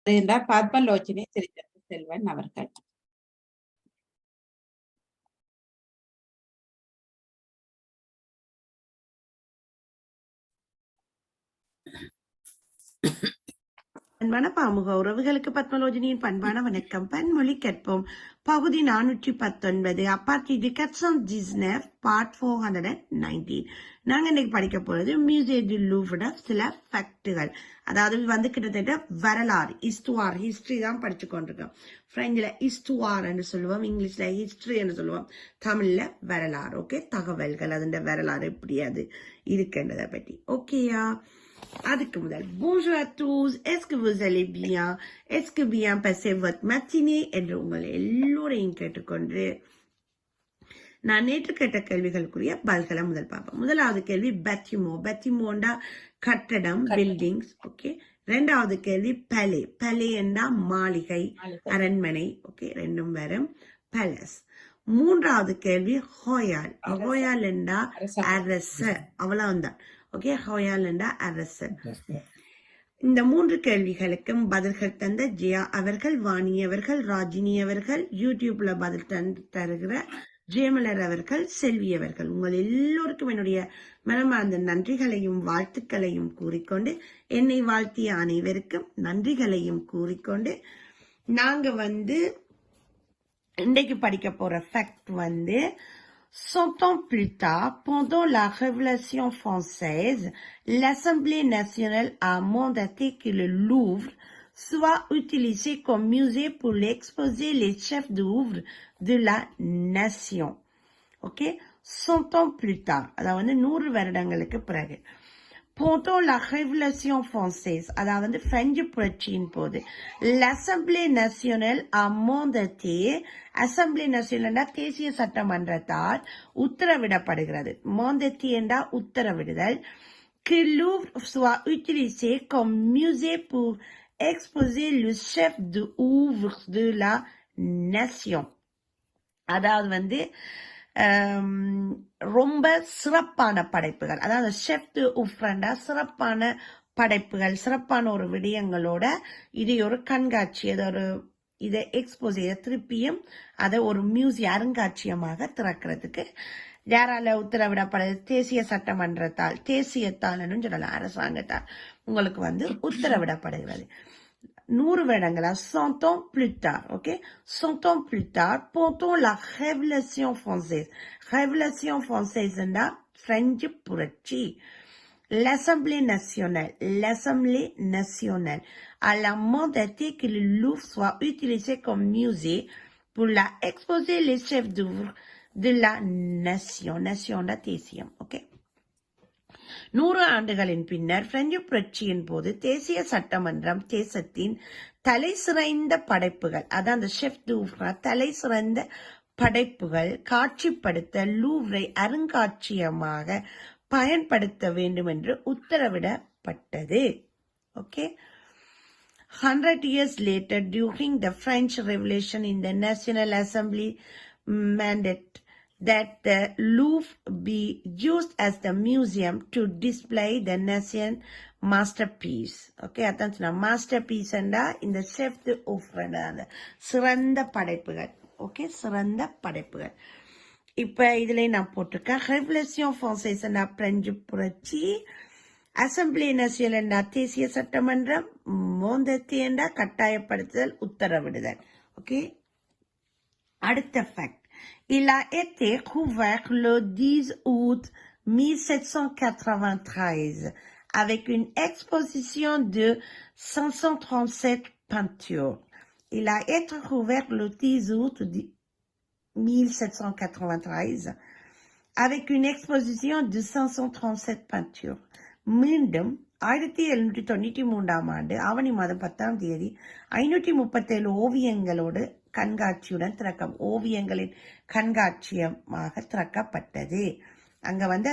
என்றார் பத்மலோச்சனி திருச்செந்து செல்வன் அவர்கள். அன்பான பாமுக உறவுகளுக்கு பத்மலோஜினியின் பண்பான வணக்கம். பன்மொழி கற்போம் பகுதி 419 அப்பார்ட்டி தி 419 பார்ட் 419. நாங்க இன்னைக்கு படிக்க போறது மியூசியே டி லூவ்ரோட சில ஃபேக்டுகள். அதாவது கிட்டத்தட்ட வரலாறு, இஸ்துவார், ஹிஸ்டரி தான் படிச்சு கொண்டிருக்கோம். பிரெஞ்சில் இஸ்துவார் என்று சொல்லுவோம், இங்கிலீஷ்ல ஹிஸ்டரி என்று சொல்லுவோம், தமிழ்ல வரலாறு. ஓகே, தகவல்கள், அதோட வரலாறு எப்படி அது இருக்குன்றதை பற்றி. ஓகேயா? அதுக்கு முதல் bonjour à tous, est-ce que vous allez bien, est-ce que bien passé votre matinée என்று உங்கள் எல்லோரையும் கேட்டுக்கொண்டு நான் நேற்று கேட்ட கேள்விகளுக்குரிய பதில்களை முதல் பார்ப்போம். முதலாவது கேள்வி பெத்திமோண்டா கட்டடம், பில்டிங்ஸ். ஓகே. ரெண்டாவது கேள்வி பலே என்றா மாளிகை, அரண்மனை. ஓகே, ரெண்டும் வரும் பேலஸ். மூன்றாவது கேள்வி ஹோயால் என்றா அரச, அவ்வளவுதான். ஓகே, ஹோயால் என்றா அரசர். இந்த மூன்று கேள்விகளுக்கும் பதில்கள் தந்த ஜியா அவர்கள், வாணி அவர்கள், ராஜினி அவர்கள், யூடியூப்ல பதில் தருகிற ஜெயமலர் அவர்கள், செல்வி அவர்கள், உங்கள் எல்லோருக்கும் என்னுடைய மனமார்ந்த நன்றிகளையும் வாழ்த்துக்களையும் கூறிக்கொண்டு, என்னை வாழ்த்திய அனைவருக்கும் நன்றிகளையும் கூறிக்கொண்டு, நாங்க இன்றைக்கு படிக்க போற fact 100 ans plus tard, pendant la Révolution française, l'Assemblée nationale a mandaté que le Louvre soit utilisé comme musée pour exposer les chefs d'œuvre de la nation. Ok? 100 ans plus tard, அதாவது 100 வருடங்களுக்கு பிறகு. Pendant la Révolution française, அதாவது French புரட்சியின் போது, l'Assemblée nationale a mandaté, assembly national தேசிய சட்டமன்றத்தால் உத்தரவிடப்படுகிறது. mandaté என்றா உத்தரவிடுதல். que Louvre soit utilisé comme musée pour exposer le chef d'œuvre de la nation. அதாவது ரொம்ப சிறப்பான படைப்புகள், அதாவது ஷெஃப் டு உஃப்ரண்டா சிறப்பான படைப்புகள், சிறப்பான ஒரு விடயங்களோட இது ஒரு கண்காட்சி, இதை எக்ஸ்போஸ் செய்ய திருப்பியும் அதை ஒரு மியூசியம், அருங்காட்சியமாக திறக்கிறதுக்கு யாரால உத்தரவிடப்படுது? தேசிய சட்டமன்றத்தால், தேசியத்தால் சொல்லலாம், அரசாங்கத்தால் உங்களுக்கு உத்தரவிடப்படுகிறது. 100 வருடங்களா, 100 ans plus tard, ok? 100 ans plus tard, pendant la Révolution française. Révolution française என்றா பிரெஞ்சு புரட்சி. L'Assemblée nationale a mandaté que le Louvre soit utilisé comme musée pour la exposer les chefs d'œuvre de la nation. Nation da தேசியம், ok? 100 ஆண்டுகளின் பின்னர் French புரட்சியின் போது தேசிய சட்டமன்றம் தேசத்தின் தலை சிறந்த படைப்புகள், அதான் அந்த ஷெஃப் டூவ்ரா தலை சிறந்த படைப்புகள் காட்சிப்படுத்த லூவ்ரை அருங்காட்சியகமாக பயன்படுத்த வேண்டும் என்று உத்தரவிடப்பட்டது. Okay. 100 years later, during the French Revolution, in the National Assembly mandate that the Louvre be used as the museum to display the nation masterpiece. Okay, அதான் சொன்னா masterpiece என்றா இந்த ஷெஃப் டு உஃப்ரண்டா சிறந்த படைப்புகள். ஓகே, சிறந்த படைப்புகள். இப்ப இதுல நான் போட்டிருக்கேன் ரெவல்யூஷன் பிரான்சைஸ் என்றா பிரெஞ்சு புரட்சி, அசம்பிளி நேஷனல் என்றா தேசிய சட்டமன்றம், மோந்தத்தி என்றா கட்டாயப்படுத்துதல், உத்தரவிடுதல். ஓகே, அடுத்த fact. Il a été rouvert le 10 août 1793 avec une exposition de 537 peintures. Il a été rouvert le 10 août 1793 avec une exposition de 537 peintures. மீண்டும் 1793 ஆண்டு ஆவணி மாதம் 10ஆம் தேதி 537 ஓவியங்களோடு கண்காட்சியுடன் ஓவியங்களின் கண்காட்சியமாக திறக்கப்பட்டது. அங்க அந்த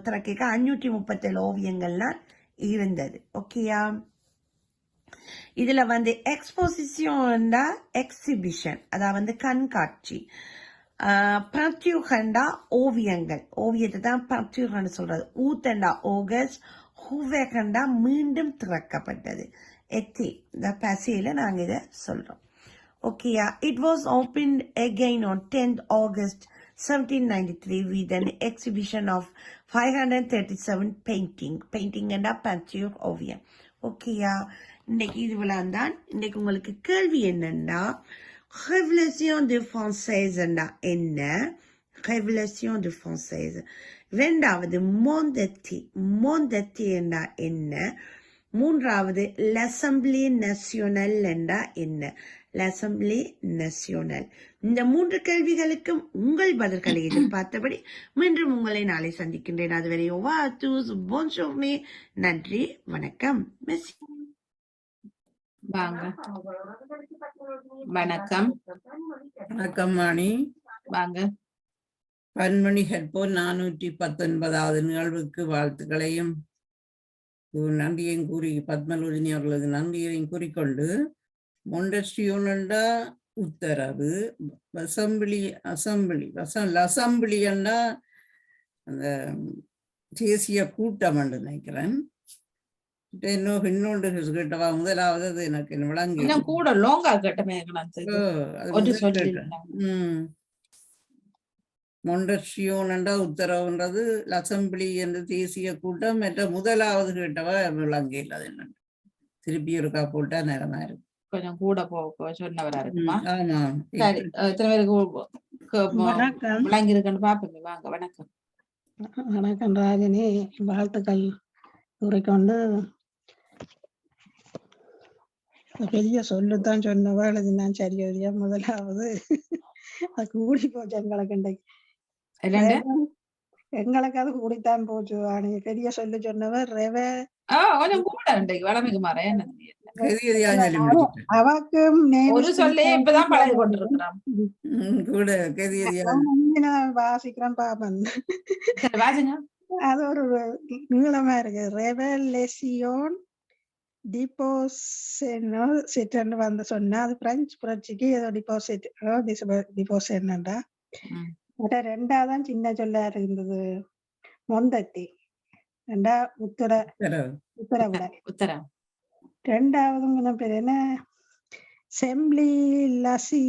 திறக்க 537 ஓவியங்கள்லாம் இருந்தது. ஓகேயா? இதுல எக்ஸ்போசிஷன் எக்ஸிபிஷன், அதாவது கண்காட்சி. பர்டியூகண்டா ஓவியங்கள், ஓவியத்தை தான் பர்டியூகன்னு சொல்றது. ஊத்தண்டா ஆகஸ்ட், ஹூவேகண்டா மீண்டும் திறக்கப்பட்டது. எத்தி இந்த பசியில நாங்க இதை சொல்றோம். ஓகேயா? It was opened again on 10th August 1793 with an exhibition of 537 painting and a peinture ஓவியம். ஓகேயா? இன்னைக்கு இது விழாந்தான். இன்னைக்கு உங்களுக்கு கேள்வி என்னன்னா, Révolution de Française என்ன? Révolution de Française. ரெண்டாவது மோந்தெத்தி என்றா என்ன? மூன்றாவது l'Assemblée nationale என்றா என்ன? l'Assemblée nationale. இந்த 3 கேள்விகளுக்கும் உங்கள் பதில்களை எதிர்பார்த்தபடி மீண்டும் உங்களை நாளை சந்திக்கின்றேன். அதுவரை bonne journée. நன்றி, வணக்கம். மெஸ்ஸி. வாங்க. வணக்கம். வணக்கம் மாணி. வாங்க. பன்மொழி ஹெட்போன் 419வது நிகழ்வுக்கு வாழ்த்துக்களையும் நன்றியையும் கூறி பத்மலோஜினி அவர்களுக்கு நன்றியையும் கூறிக்கொண்டு, மொண்டஸ்டியோனண்டா உத்தரவு, அசம்பிளி என்றா அந்த தேசிய கூட்டம் என்று நினைக்கிறேன். இன்னொன்று கேட்டவா முதலாவது அது எனக்கு விளங்கி கூட லோங்கா கேட்டமே. மொண்டஸ்டியோனண்டா உத்தரவுன்றது அசம்பிளி என்ற தேசிய கூட்டம். மற்ற முதலாவது கேட்டவா விளங்கியில் அது என்ன திருப்பி இருக்கா போட்டா நேரமா இருக்கு. கொஞ்சம் கூட போக சொன்னவரா இருக்குமா? ஆமா. சரி, எத்தனை பேருக்கு விளங்கி இருக்குன்னு பாப்பீங்க. வாங்க. வணக்கம். வணக்கம் ராஜினி, வாழ்த்துக்கள் கூறிக்கொண்டு, பெரிய சொல்லுதான் சொன்னவள் இது நான் சரியா முதலாவது கூடி போச்சு எங்களுக்கு. எங்களுக்கு அது கூடித்தான் போச்சு. பெரிய சொல்லு சொன்னவர் அவக்கும் வாசிக்கிறேன் பாப்பன். அது ஒரு நீளமா இருக்கு. ரெவல்யூஷன் டிபோசிட் வந்து சொன்னா அது பிரெஞ்சு புரட்சிக்கு ஏதோ டிபோசிட்னா. ரெண்டாவதான் சின்ன சொல்ல இருந்தது மொந்தத்தி. ரெண்டா உத்தரவுட. ரெண்டாவது பேர் என்ன? செம்பிளி லசி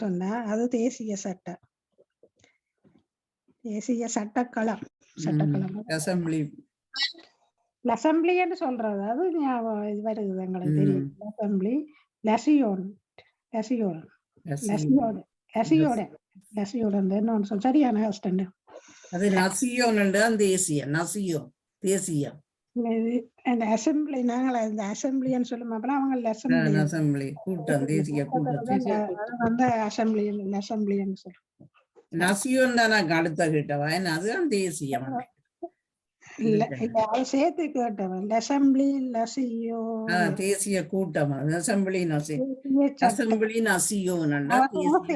சொன்னா அது தேசிய சட்டம். தேசிய சட்டக்களம். அசம்பிளின்னு சொல்றது அது இது வருது எங்களுக்கு தெரியும். அசம்பிளி சரியான அசம்பிளி. நாங்கள் இந்த அசம்பிளின்னு சொல்லுமா அவங்க அசம்பிளி கூட்டம், தேசிய கூட்டம் அசம்பிளின்னு சொல்லுவோம். நசியோன் தானே அடுத்த கேட்டவா? அதுதான் தேசியம். சேர்த்து கேட்டவன் தேசிய கூட்டம். அசம்பிளி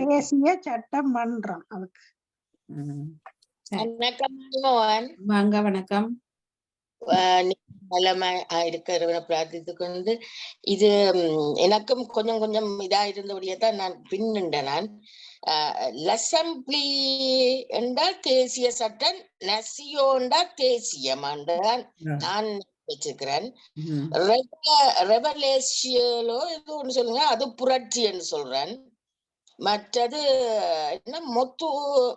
தேசிய சட்டம் மன்றம். அதுக்கு வாங்க. வணக்கம். நலமா இருக்கிறவனை பிரார்த்தித்து கொண்டு, இது எனக்கும் கொஞ்சம் கொஞ்சம் இதா இருந்தபடியே தான் நான் பின்னுண்டேன். நான் லசம்பிளி என்றால் தேசிய சட்டம், நசியோ என்றால் தேசியமாண்டான் நான் வச்சிருக்கிறேன். ரெவலேஷியலோ ஏதோ ஒண்ணு சொல்லுங்க, அது புரட்சி என்று சொல்றேன். மற்றது என்ன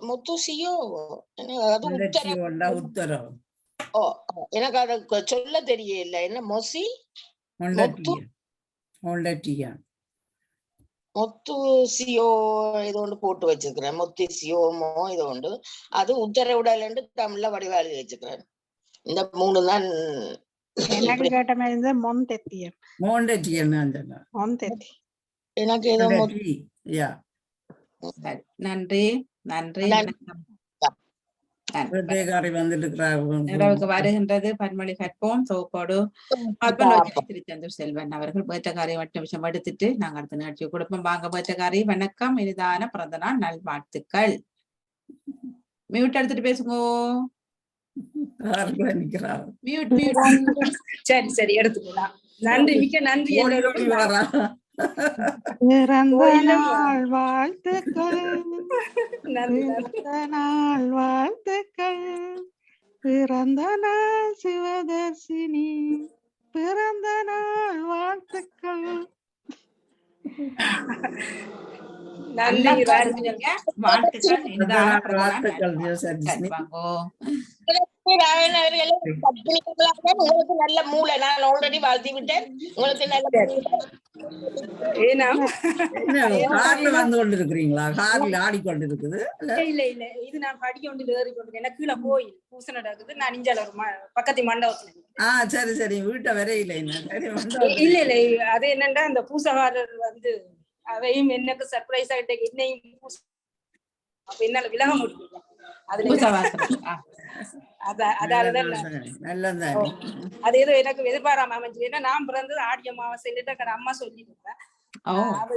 மொத்துசியோ, அது உத்தரவு. ஓ, எனக்கு அத சொல்ல தெரியல. என்ன மொசி மொத்துசியோ ஏதோ ஒன்று போட்டு வச்சிருக்கிறேன். மொத்திசியோமோ ஏதோ ஒன்று, அது உத்தரவுடல் தமிழ்ல வடிவாளி வச்சுக்கிறேன். இந்த 3 தான் எனக்கு கேட்ட மாதிரி இருந்தா எனக்கு ஏதோ நன்றி. நிறைவுக்கு வருகின்றது பன்மொழி கற்போம் தொகுப்போடு திருச்செந்தூர் செல்வன் அவர்கள் வேட்டக்காரி 8 நிமிஷம் எடுத்துட்டு நாங்க அடுத்த நிகழ்ச்சியை கொடுப்போம். வாங்க வேட்டக்காரி. வணக்கம். இனிதான பிறந்த நாள் நல்வாழ்த்துக்கள். மியூட் எடுத்துட்டு பேசுங்க. சரி எடுத்துக்கலாம். நன்றி, மிக்க நன்றி. பிறந்த நாள் வாழ்த்துக்கள், பிறந்த நாள் வாழ்த்துக்கள், பிறந்த நாள் சிவதர்சினி, பிறந்த நாள் வாழ்த்துக்கள். நல்லா நன்றி ராணி. பாடுறீங்க. வாழ்த்துக்கள். இந்தான பிரதனான் வாழ்த்துக்கள் சிவதர்சினி. வாங்கோ. ராயன் அவர்களே, பத்தினிகளாக உங்களுக்கு நல்ல மூளை. நான் ஆல்ரெடி வாழ்த்தி விட்டேன். உங்களுக்கு நல்ல ஏனா என்ன கார்ல வந்து கொண்டிருக்கிறீங்களா? கார்ல ஆடிக்கொண்டிருக்குது. இல்ல இல்ல இது நான் படிக்க கொண்டு ஏறி கொண்டு எனக்கு கீழே கோயில் பூசை நடக்குது. நான் இஞ்சால ஒரு பக்கத்து மண்டபத்துல. சரி சரி, வீட்டை வரையில என்ன இல்ல இல்ல அது என்னன்னா அந்த பூசகாரர் வந்து அவையும் எனக்கு சர்ப்ரைஸ் ஆகிட்ட என்னையும் அப்ப என்னால விலக முடியல. அது ஏதோ எனக்கு எதிர்பாராம அமைஞ்சு. ஏன்னா நான் பிறந்தது ஆடி அமாவாசையில அம்மா சொல்லிட்டு இருந்தேன்.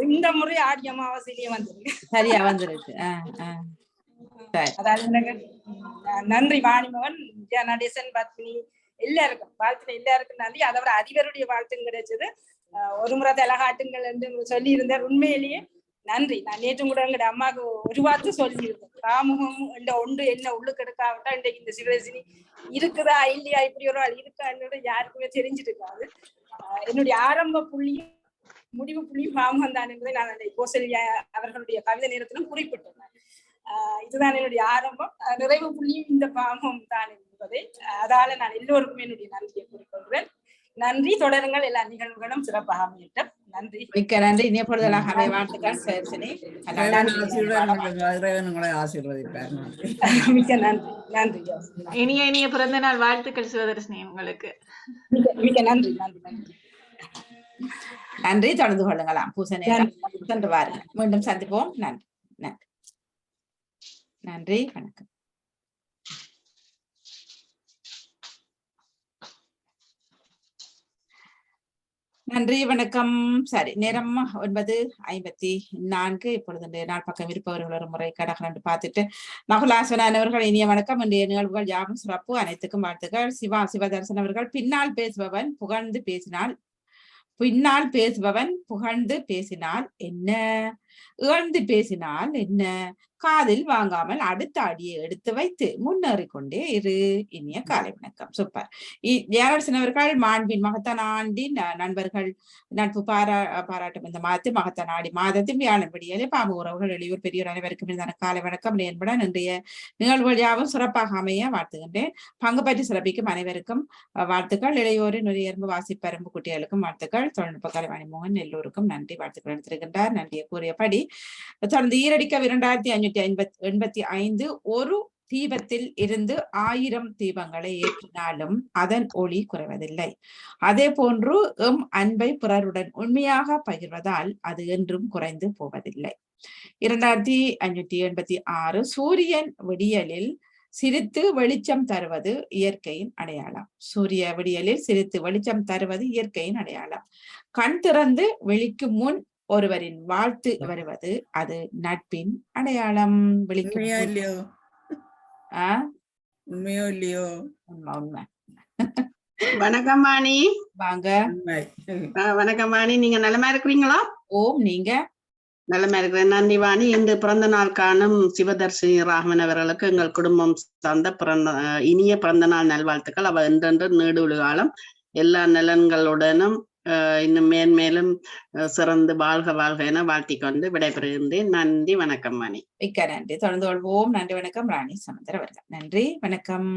இந்த முறை ஆடி அமாவாசையிலேயே வந்துருக்கு. சரியா வந்துருக்கு. அதாவது எனக்கு நன்றி வாணிமகன், நடேசன், பத்மினி எல்லாருக்கும் வாழ்த்து. எல்லாருக்கும் நன்றி. அதை விட அதிபருடைய வாழ்த்து கிடைச்சது. ஒரு முறை தலகாட்டுங்கள் என்று சொல்லி இருந்தார். உண்மையிலேயே நன்றி. நான் நேற்றும் கூட எங்கட அம்மாவுக்கு ஒரு வார்த்தை சொல்லியிருந்தேன். ராமுகம் என்ற ஒன்று என்ன உள்ளுக்கு எடுக்காவிட்டா இன்றைக்கு இந்த சிவரசினி இருக்குதா இல்லையா, இப்படி ஒரு ஆள் இருக்கான்னு யாருக்குமே தெரிஞ்சுட்டு இருக்காது. என்னுடைய ஆரம்ப புள்ளியும் முடிவு புள்ளியும் ராமுகம் தான் என்பதை நான் அந்த கோசல்யா அவர்களுடைய கவிதை நேரத்திலும் குறிப்பிட்டேன். இதுதான் என்னுடைய ஆரம்பம். நிறைவு புள்ளியும் இந்த பாமுகம் தான் என்பதை அதால நான் எல்லோருக்கும் என்னுடைய நன்றியை கூறிக்கொள்கிறேன். நன்றி. தொடருங்கள். எல்லா நிகழ்வுகளும் சிறப்பாக அமையட்டும். நன்றி. மிக்க நன்றி. இனிய பொழுதலாக வாழ்த்துக்கள். ஆசீர்வதிப்பார். மிக்க நன்றி. நன்றி. இனிய பிறந்த நாள் வாழ்த்துக்கள் சிவதர்சினி உங்களுக்கு. மிக்க நன்றி. நன்றி. நன்றி. நன்றி. தொடர்ந்து கொள்ளுங்களாம். பூசை நேரம் சென்று வாருங்கள். மீண்டும் சந்திப்போம். நன்றி. நன்றி. நன்றி. வணக்கம். நன்றி. வணக்கம். சரி, நேரம் 9:54. இப்பொழுது நாள் பக்கம் இருப்பவர்கள் ஒரு முறை கடகரண்டு பார்த்துட்டு நகுலாசனவர்கள் இனிய வணக்கம். இன்றைய நிகழ்வுகள் யாவும் சிறப்பு. அனைத்துக்கும் வாழ்த்துக்கள். சிவதர்சன் அவர்கள் பின்னால் பேசுபவன் புகழ்ந்து பேசினால் என்ன, இழந்து பேசினால் என்ன, காதில் வாங்காமல் அடுத்த அடியை எடுத்து வைத்து முன்னேறிக்கொண்டே இரு. இனிய காலை வணக்கம். சூப்பர். ஜெயரசனவர்கள் மாண்பின் மகத்தான ஆண்டின் நண்பர்கள் நட்பு பாராட்டும் இந்த மாதத்தில் மகத்தான ஆடி மாதத்தில் வியாழன் விடியலே பாம்பு உறவுகள் எளியூர் பெரியோர் அனைவருக்கும் மீதான காலை வணக்கம் என்பன இன்றைய நிகழ்வுகள் யாவும் சிறப்பாக அமைய வாழ்த்துகின்றேன். பங்கு பற்றி சிறப்பிக்கும் அனைவருக்கும் வாழ்த்துக்கள். இளையோரின் நுரையெரும்பு வாசிப்பரும்பு குட்டிகளுக்கும் வாழ்த்துக்கள். தொழில்நுட்ப கலைவாணி மோகன் எல்லோருக்கும் நன்றி வாழ்த்துக்கள் எடுத்திருக்கின்றார். நன்றியை கூறியபடி தொடர்ந்து ஈரடிக்க 2585 ஒரு தீபத்தில் இருந்து 1000 தீபங்களை ஏற்றினாலும் அதன் ஒளி குறைவதில்லை. அதே போன்று எம் அன்பை பிறருடன் உண்மையாக பகிர்வதால் அது என்றும் குறைந்து போவதில்லை. 2586 சூரியன் விடியலில் சிரித்து வெளிச்சம் தருவது இயற்கையின் அடையாளம். சூரிய விடியலில் சிரித்து வெளிச்சம் தருவது இயற்கையின் அடையாளம். கண் திறந்து வெளிக்கு முன் ஒருவரின் வாழ்த்து வருவது அது நட்பின் அடையாளம். உண்மையோ இல்லையோ? உண்மை. வணக்கம் வாணி. வாங்க. வணக்கம் வாணி, நீங்க நலமா இருக்கிறீங்களா? ஓம், நீங்க? நலமா இருக்கிறேன். நன்றி வாணி. இன்று பிறந்த நாள் காணும் சிவதர்சினி ராகவன் அவர்களுக்கு எங்கள் குடும்பம் சார்ந்த இனிய பிறந்த நாள் நல்வாழ்த்துக்கள். அவ என்றென்று நீடுழு காலம் எல்லா நலன்களுடனும் இன்னும் மேன்மேலும் சிறந்து வாழ்க வாழ்க என வாழ்த்திக் கொண்டு விடைபெறுகின்றேன். நன்றி. வணக்கம் வாணி. மிக்க நன்றி. தொடர்ந்து கொள்வோம். நன்றி. வணக்கம். ராணி சமுந்தர் அவர்கள். நன்றி. வணக்கம்.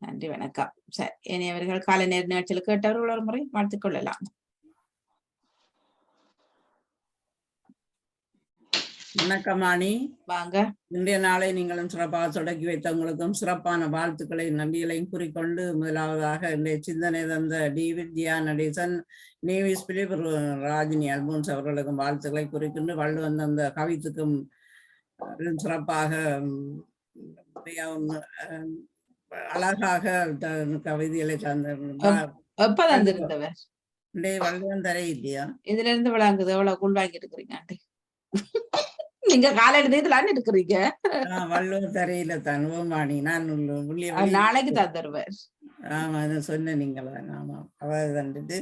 நன்றி. வணக்கம். சரி, இனியவர்கள் காலை நேர நிகழ்ச்சியில் கேட்டவர்கள் ஒரு முறை வாழ்த்துக் கொள்ளலாம். வணக்கம் அணி. வாங்க. இன்றைய நாளை நீங்களும் சிறப்பாக தொடக்கி வைத்தவங்களுக்கும் சிறப்பான வாழ்த்துக்களையும் நன்றிகளையும் கூறிக்கொண்டு முதலாவதாக இன்றைய சிந்தனை தந்த டேவிட், ஜியா நடேசன், நேவிஸ் பிலிப், ராஜினி அல்போன்ஸ் அவர்களுக்கும் வாழ்த்துக்களை குறிக்கின்ற வள்ளுவன் அந்த கவித்துக்கும் சிறப்பாக அழகாக கவிதைகளை தந்திருந்தவர் வள்ளுவன் தர இல்லையா? இதுல இருந்து விளங்குது எவ்வளவு உள்வாங்கி இருக்கிறீங்க. நீங்க காலையில இதுலான்னு இருக்கிறீங்க. வள்ளுவர் தரையில தனுவமாணி நான் நாளைக்கு தான் தருவார். ஆமா, அதை சொன்ன நீங்களா? ஆமா, அவர் தந்துட்டு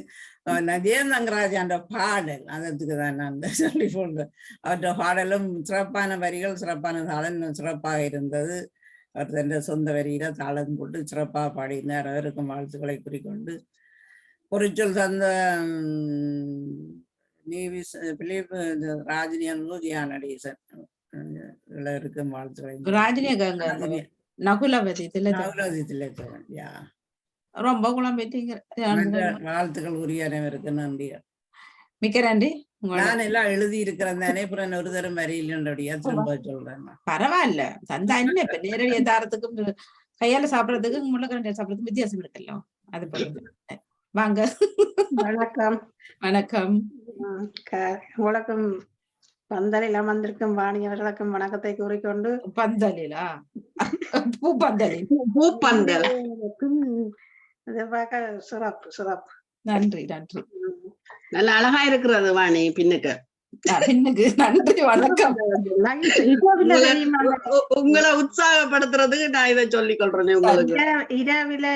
நதேந்தங்கராஜ் அந்த பாடல் அதற்கு தான் நான் சொல்லி சொல்றேன். அவற்ற பாடலும் சிறப்பான வரிகள், சிறப்பான தாளம் சிறப்பாக இருந்தது. அவர் தன் சொந்த வரியில தாளம் போட்டு சிறப்பாக பாடினார். அவருக்கும் வாழ்த்துக்களை கூறிக்கொண்டு பொறிச்சொல் தந்த நேவிஸ் பிலிப் ராஜினி ஜியா நடேசன் இருக்கும் வாழ்த்துக்களை ராஜினி நகுலவதி திலத்தவன் யா ரொம்ப குழம்பிட்டீங்க. வாழ்த்துக்கள் உரிய அனைவருக்கு நன்றி. மிக்க நன்றி. நான் எல்லாம் எழுதி இருக்கிறேன் தானே, அப்புறம் ஒரு தரம் வரையிலன்றபடியா திரும்ப சொல்றேன். பரவாயில்ல, தந்தா என்ன இப்ப நேரடிய தாரத்துக்கும் கையால சாப்பிடறதுக்கும் முள்ளக்கரண்டியா சாப்பிடறதுக்கும் வித்தியாசம் இருக்குல்ல. அது போல வாங்க. வணக்கம். வணக்கம். உங்களுக்கும் பந்தலில் அமர்ந்திருக்கும் வாணியவர்களுக்கும் வணக்கத்தை கூறிக்கொண்டு பந்தலிலா பூப்பந்தலில் பூப்பந்தல் அதை பார்க்க சிறப்பு சிறப்பு. நன்றி நன்றி. நல்ல அழகா இருக்கிறது வாணி பின்னுக்கு. பின்னுக்கு நன்றி வணக்கம். உங்களை உற்சாகப்படுத்துறதுக்கு நான் இதை சொல்லிக் கொள்றேன். உங்களுக்கு இரவில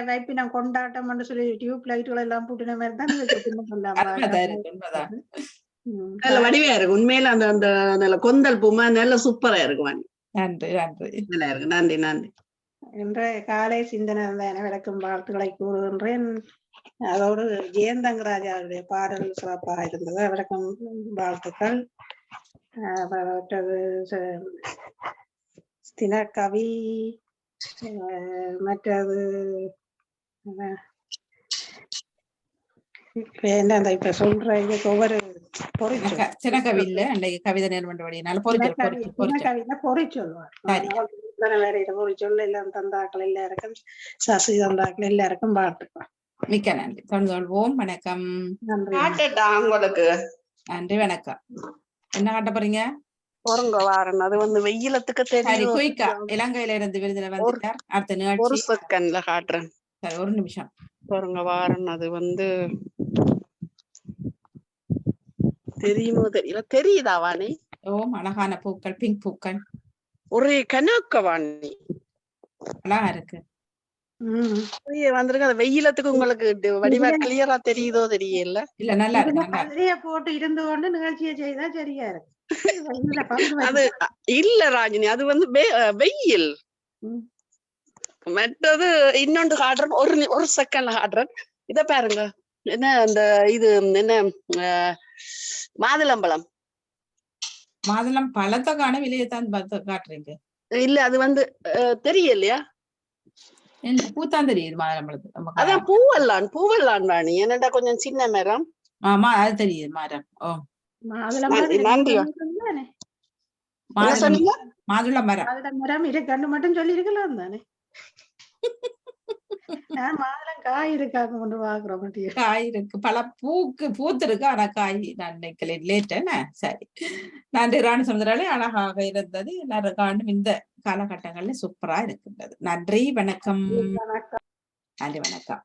வைப்பினம் கொண்டாட்டம் சொல்லி டியூப் லைட்டுகள் எல்லாம் பூட்டின மாதிரி தான் நல்ல வடிவையா இருக்கு உண்மையில. அந்த அந்த நல்ல கொந்தல் பூமா நல்ல சூப்பரா இருக்கு வாணி. நன்றி நன்றி. நல்லா இருக்கு. நன்றி நன்றி. இன்றைய காலை சிந்தனை அனைவருக்கும் வாழ்த்துக்களை கூறுகின்றேன். அதோடு ஜெயந்தங்கராஜாவுடைய பாடல் சிறப்பாக இருந்தது, அவருக்கும் வாழ்த்துக்கள். தினக்கவி மற்றது என்ன இப்ப சொல்ற இதுக்கு ஒவ்வொரு சினக்கவி இல்ல அன்றைக்கு கவிதை நேர்மன்றபடினால பொறிச்சொல்வார் வேற பொறிச்சொல் எல்லாம் தந்தாக்கள் எல்லாருக்கும் சசி தந்தாக்கள் எல்லாருக்கும் வாழ்த்துக்கள். மிக்க நன்றி. தொடர்வோம். வணக்கம். உங்களுக்கு நன்றி வணக்கம். என்ன காட்ட போறீங்க? பொருங்க வாரன் அது வந்து வெயிலத்துக்கு தெரியும். குயிக்கா இலங்கையில இருந்து விருதுல வந்துட்டார். அடுத்த நிகழ்ச்சி ஒரு செகண்ட்ல காட்டுறேன். சரி, ஒரு நிமிஷம். பொருங்க வாரன் அது வந்து தெரியுமோ தெரியல. தெரியுதா வாணி? ஓம் அழகான பூக்கள், பிங்க் பூக்கள், ஒரே கணக்க வாணி அழகா இருக்கு. வந்திருக்கு. அது வெயிலத்துக்கு உங்களுக்கு வடிவா கிளியரா தெரியுதோ தெரியல. இல்ல நல்லா இருக்கு. போட்டு இருந்து கொண்டு நிகழ்ச்சியை செய்தா சரியா இருக்கு. அது இல்ல ராஜினி, அது வந்து வெயில். மற்றது இன்னொன்று காட்டுறேன், ஒரு செகண்ட்ல காட்டுறேன். இத பாருங்க, என்ன அந்த இது என்ன மாதுளம்பழம். மாதுளம் பழத்துக்கான விலையத்தான் காட்டுறீங்க. இல்ல அது வந்து தெரியலையா? என்ன பூத்தான் தெரியுது மாதுளம்பழத்துக்கு. அதான் பூவெல்லாம் ராணி. என்னடா கொஞ்சம் சின்ன மரம். ஆமா, அது தெரியுது மரம். ஓ நன்றி. மாதுள மரம் மரம் இரு கண்ணு மட்டும் சொல்லி இருக்கலாம் தானே. மாதுளம் காய் இருக்காங்க கொண்டு பாக்குறோம். காய் இருக்கு, பல பூத்து இருக்கு, ஆனா காய் நான் நினைக்கல லேட்டேன்னு. சரி, நன்றி ராணி சமுதிராலே. அழகாக இருந்தது. எல்லாரும் காண்டும் இந்த காலகட்டங்கள்ல சூப்பரா இருக்கின்றது. நன்றி வணக்கம். வணக்கம். நன்றி வணக்கம்.